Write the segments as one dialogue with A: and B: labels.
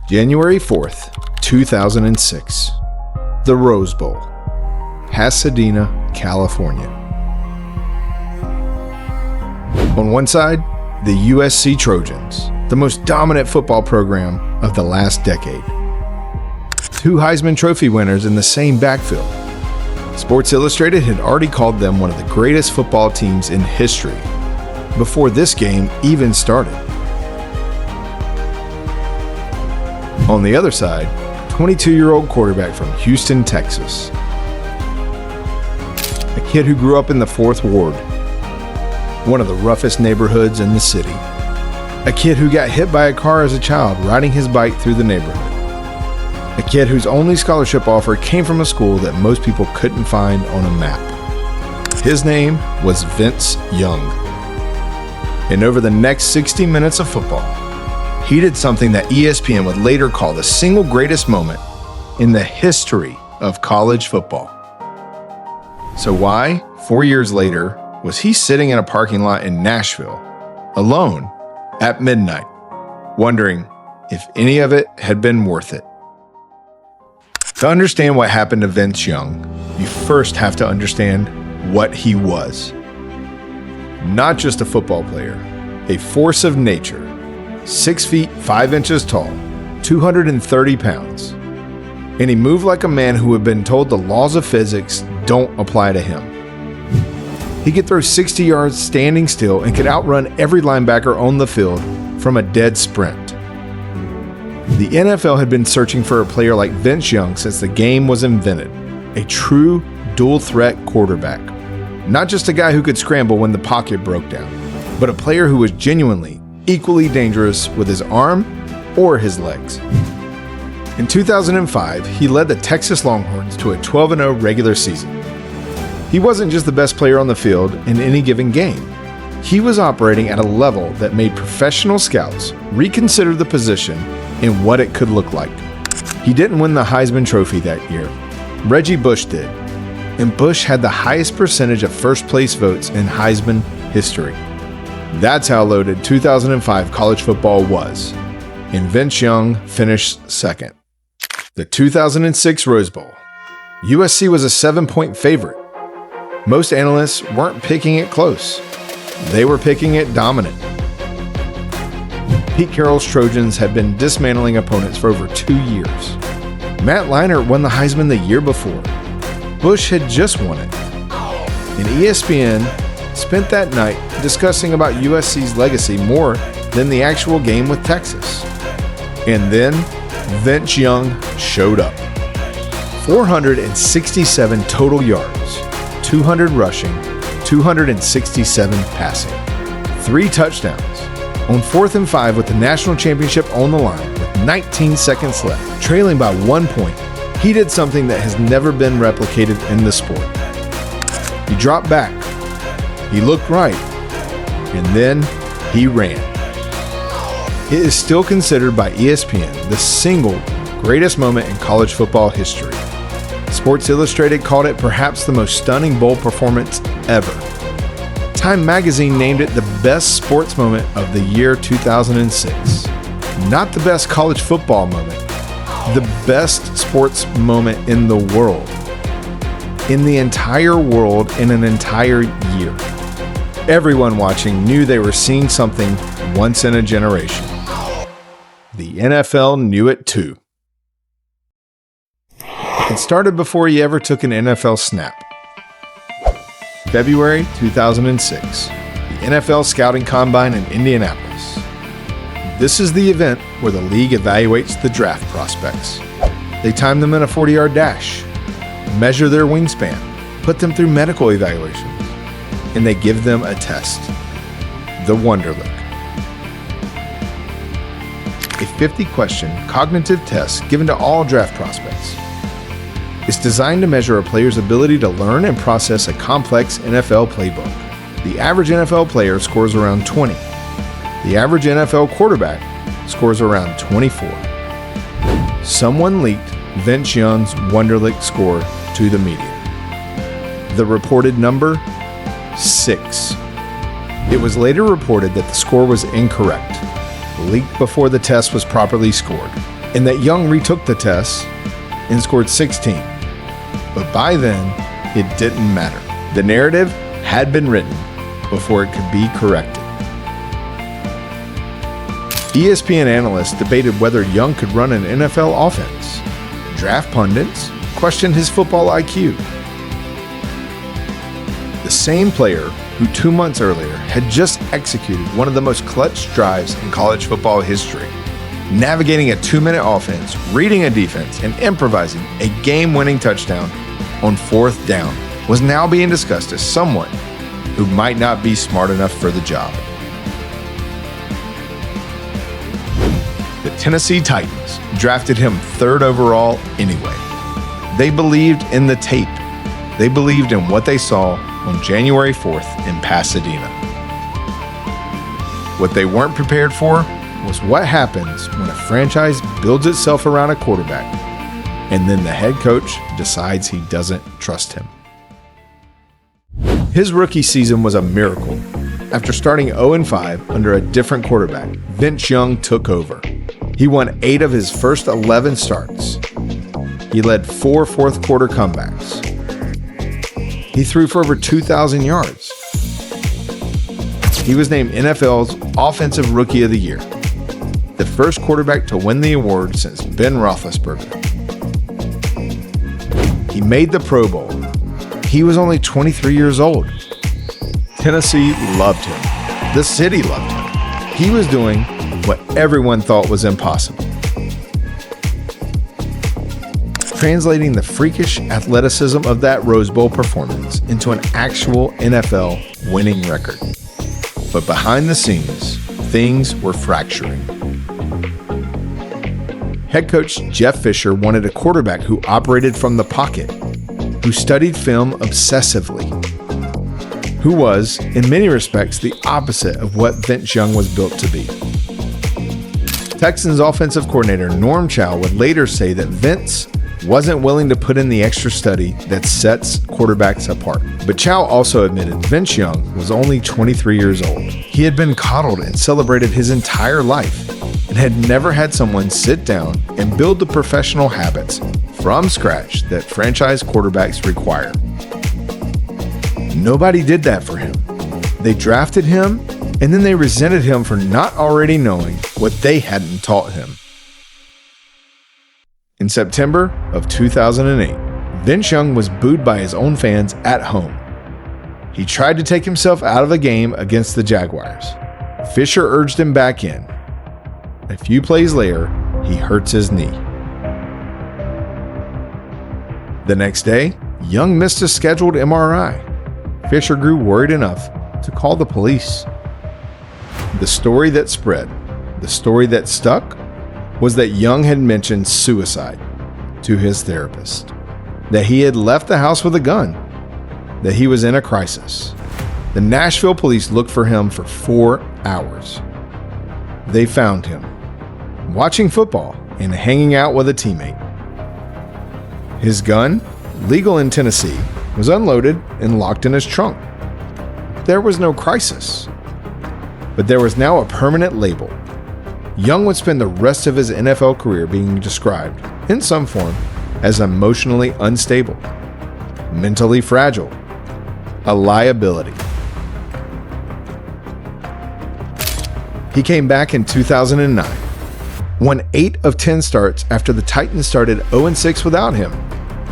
A: January 4th, 2006. The Rose Bowl, Pasadena, California. On one side, the USC Trojans, the most dominant football program of the last decade. Two Heisman Trophy winners in the same backfield. Sports Illustrated had already called them one of the greatest football teams in history before this game even started. On the other side, 22-year-old quarterback from Houston, Texas. A kid who grew up in the 4th Ward, one of the roughest neighborhoods in the city. A kid who got hit by a car as a child riding his bike through the neighborhood. A kid whose only scholarship offer came from a school that most people couldn't find on a map. His name was Vince Young. And over the next 60 minutes of football, he did something that ESPN would later call the single greatest moment in the history of college football. So why, 4 years later, was he sitting in a parking lot in Nashville, alone, at midnight, wondering if any of it had been worth it? To understand what happened to Vince Young, you first have to understand what he was. Not just a football player, a force of nature. 6 feet 5 inches tall, 230 pounds. And he moved like a man who had been told the laws of physics don't apply to him. He could throw 60 yards standing still and could outrun every linebacker on the field from a dead sprint. The NFL had been searching for a player like Vince Young since the game was invented. A true dual-threat quarterback. Not just a guy who could scramble when the pocket broke down, but a player who was genuinely equally dangerous with his arm or his legs. In 2005, he led the Texas Longhorns to a 12-0 regular season. He wasn't just the best player on the field in any given game. He was operating at a level that made professional scouts reconsider the position and what it could look like. He didn't win the Heisman Trophy that year. Reggie Bush did, and Bush had the highest percentage of first-place votes in Heisman history. That's how loaded 2005 college football was, and Vince Young finished second. The 2006 Rose Bowl. USC was a 7-point favorite. Most analysts weren't picking it close. They were picking it dominant. Pete Carroll's Trojans had been dismantling opponents for over 2 years. Matt Leinart won the Heisman the year before. Bush had just won it. And ESPN spent that night discussing about USC's legacy more than the actual game with Texas. And then Vince Young showed up. 467 total yards, 200 rushing, 267 passing, 3 touchdowns. On 4th and 5 with the national championship on the line with 19 seconds left, trailing by 1 point, he did something that has never been replicated in the sport. He dropped back. He looked right, and then he ran. It is still considered by ESPN the single greatest moment in college football history. Sports Illustrated called it perhaps the most stunning bowl performance ever. Time magazine named it the best sports moment of the year 2006. Not the best college football moment, the best sports moment in the world. In the entire world in an entire year. Everyone watching knew they were seeing something once in a generation. The NFL knew it too. It started before he ever took an NFL snap. February 2006, the NFL Scouting Combine in Indianapolis. This is the event where the league evaluates the draft prospects. They time them in a 40-yard dash, measure their wingspan, put them through medical evaluations, and they give them a test, the Wonderlic. A 50-question cognitive test given to all draft prospects. It's designed to measure a player's ability to learn and process a complex NFL playbook. The average NFL player scores around 20. The average NFL quarterback scores around 24. Someone leaked Vince Young's Wonderlic score to the media. The reported number? 6. It was later reported that the score was incorrect, leaked before the test was properly scored. and that Young retook the test and scored 16. But by then, it didn't matter. The narrative had been written before it could be corrected. ESPN analysts debated whether Young could run an NFL offense. Draft pundits questioned his football IQ. The same player who 2 months earlier had just executed one of the most clutch drives in college football history, navigating a 2-minute offense, reading a defense, and improvising a game-winning touchdown on 4th down, was now being discussed as someone who might not be smart enough for the job. The Tennessee Titans drafted him 3rd overall anyway. They believed in the tape. They believed in what they saw on January 4th in Pasadena. What they weren't prepared for was what happens when a franchise builds itself around a quarterback and then the head coach decides he doesn't trust him. His rookie season was a miracle. After starting 0-5 under a different quarterback, Vince Young took over. He won 8 of his first 11 starts. He led 4 fourth-quarter comebacks. He threw for over 2,000 yards. He was named NFL's Offensive Rookie of the Year, the first quarterback to win the award since Ben Roethlisberger. He made the Pro Bowl. He was only 23 years old. Tennessee loved him. The city loved him. He was doing what everyone thought was impossible. Translating the freakish athleticism of that Rose Bowl performance into an actual NFL winning record. But behind the scenes, things were fracturing. Head coach Jeff Fisher wanted a quarterback who operated from the pocket, who studied film obsessively, who was, in many respects, the opposite of what Vince Young was built to be. Texans offensive coordinator Norm Chow would later say that Vince wasn't willing to put in the extra study that sets quarterbacks apart. But Chow also admitted Vince Young was only 23 years old. He had been coddled and celebrated his entire life and had never had someone sit down and build the professional habits from scratch that franchise quarterbacks require. Nobody did that for him. They drafted him, and then they resented him for not already knowing what they hadn't taught him. In September of 2008, Vince Young was booed by his own fans at home. He tried to take himself out of the game against the Jaguars. Fisher urged him back in. A few plays later, he hurts his knee. The next day, Young missed a scheduled MRI. Fisher grew worried enough to call the police. The story that spread, the story that stuck, was that Young had mentioned suicide to his therapist, that he had left the house with a gun, that he was in a crisis. The Nashville police looked for him for 4 hours. They found him, watching football and hanging out with a teammate. His gun, legal in Tennessee, was unloaded and locked in his trunk. There was no crisis, but there was now a permanent label. Young would spend the rest of his NFL career being described, in some form, as emotionally unstable, mentally fragile, a liability. He came back in 2009, won 8 of 10 starts after the Titans started 0-6 without him.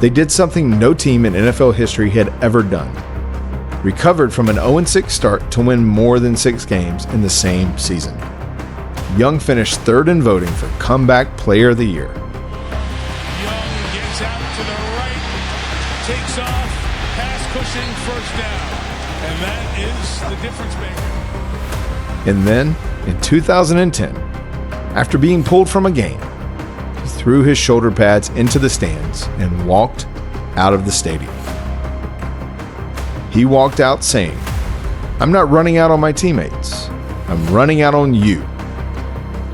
A: They did something no team in NFL history had ever done. Recovered from an 0-6 start to win more than 6 games in the same season. Young finished 3rd in voting for Comeback Player of the Year.
B: Young gets out to the right, takes off, pass pushing, 1st down. And that is the difference maker.
A: And then, in 2010, after being pulled from a game, he threw his shoulder pads into the stands and walked out of the stadium. He walked out saying, "I'm not running out on my teammates. I'm running out on you."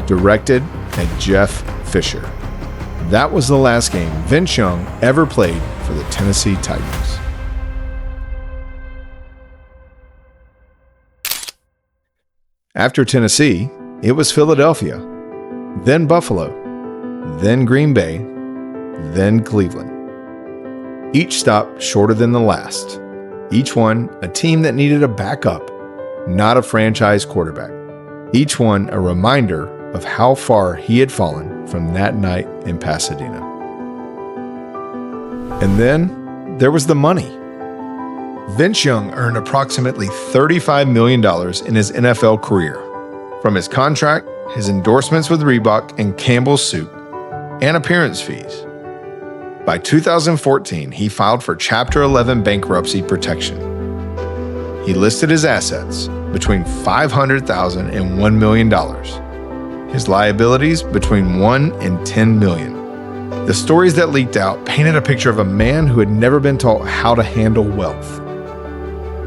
A: Directed at Jeff Fisher. That was the last game Vince Young ever played for the Tennessee Titans. After Tennessee, it was Philadelphia, then Buffalo, then Green Bay, then Cleveland. Each stop shorter than the last. Each one a team that needed a backup, not a franchise quarterback. Each one a reminder of how far he had fallen from that night in Pasadena. And then there was the money. Vince Young earned approximately $35 million in his NFL career, from his contract, his endorsements with Reebok and Campbell's Soup, and appearance fees. By 2014, he filed for Chapter 11 bankruptcy protection. He listed his assets between $500,000 and $1 million. His liabilities between $1 and $10 million. The stories that leaked out painted a picture of a man who had never been taught how to handle wealth,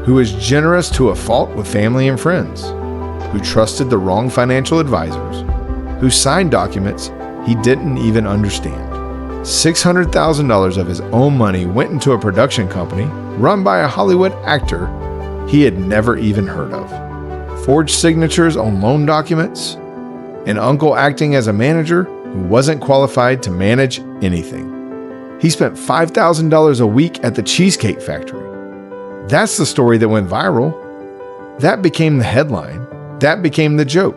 A: who was generous to a fault with family and friends, who trusted the wrong financial advisors, who signed documents he didn't even understand. $600,000 of his own money went into a production company run by a Hollywood actor he had never even heard of. Forged signatures on loan documents, an uncle acting as a manager who wasn't qualified to manage anything. He spent $5,000 a week at the Cheesecake Factory. That's the story that went viral. That became the headline. That became the joke.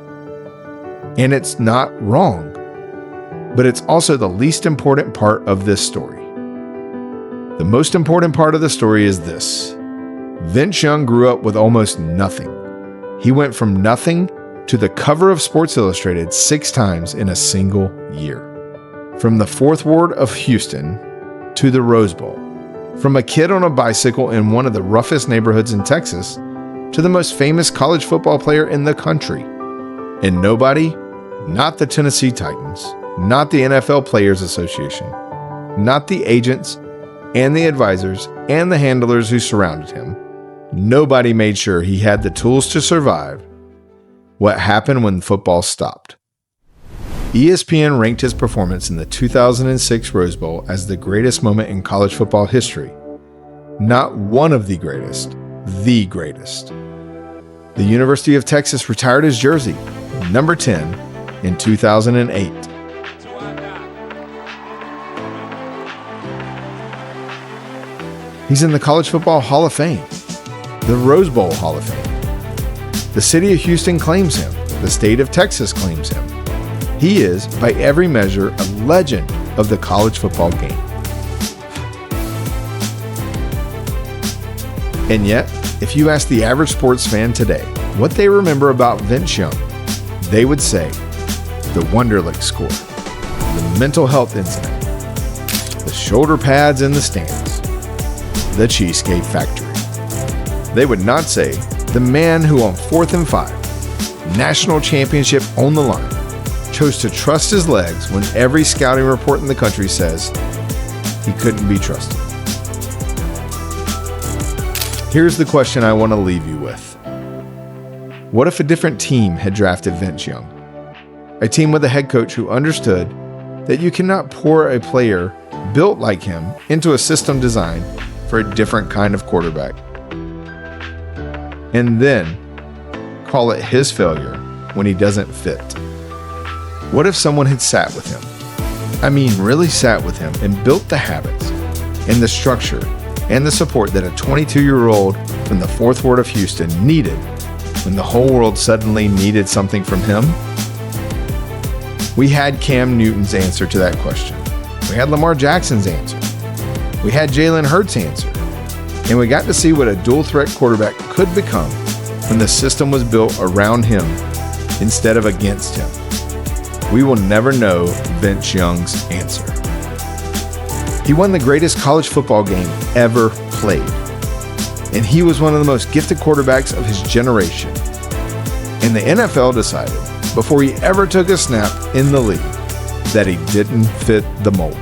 A: And it's not wrong. But it's also the least important part of this story. The most important part of the story is this. Vince Young grew up with almost nothing. He went from nothing to the cover of Sports Illustrated 6 times in a single year. From the Fourth Ward of Houston to the Rose Bowl. From a kid on a bicycle in one of the roughest neighborhoods in Texas to the most famous college football player in the country. And nobody, not the Tennessee Titans, not the NFL Players Association, not the agents and the advisors and the handlers who surrounded him, nobody made sure he had the tools to survive what happened when football stopped. ESPN ranked his performance in the 2006 Rose Bowl as the greatest moment in college football history. Not one of the greatest, the greatest. The University of Texas retired his jersey, number 10, in 2008. He's in the College Football Hall of Fame, the Rose Bowl Hall of Fame. The city of Houston claims him. The state of Texas claims him. He is, by every measure, a legend of the college football game. And yet, if you ask the average sports fan today what they remember about Vince Young, they would say the Wonderlic score, the mental health incident, the shoulder pads in the stands, the Cheesecake Factory. They would not say the man who on 4th and 5, national championship on the line, chose to trust his legs when every scouting report in the country says he couldn't be trusted. Here's the question I want to leave you with. What if a different team had drafted Vince Young? A team with a head coach who understood that you cannot pour a player built like him into a system designed for a different kind of quarterback, and then call it his failure when he doesn't fit. What if someone had sat with him? I mean, really sat with him and built the habits and the structure and the support that a 22-year-old from the Fourth Ward of Houston needed when the whole world suddenly needed something from him? We had Cam Newton's answer to that question. We had Lamar Jackson's answer. We had Jalen Hurts' answer. And we got to see what a dual-threat quarterback could become when the system was built around him instead of against him. We will never know Vince Young's answer. He won the greatest college football game ever played. And he was one of the most gifted quarterbacks of his generation. And the NFL decided, before he ever took a snap in the league, that he didn't fit the mold.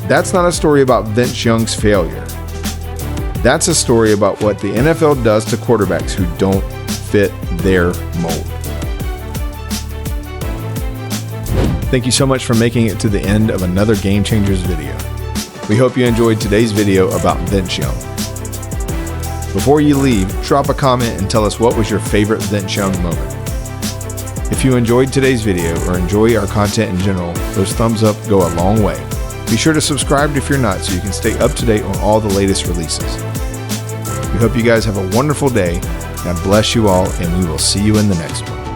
A: That's not a story about Vince Young's failure. That's a story about what the NFL does to quarterbacks who don't fit their mold. Thank you so much for making it to the end of another Game Changers video. We hope you enjoyed today's video about Vince Young. Before you leave, drop a comment and tell us what was your favorite Vince Young moment. If you enjoyed today's video or enjoy our content in general, those thumbs up go a long way. Be sure to subscribe if you're not so you can stay up to date on all the latest releases. We hope you guys have a wonderful day. God bless you all, and we will see you in the next one.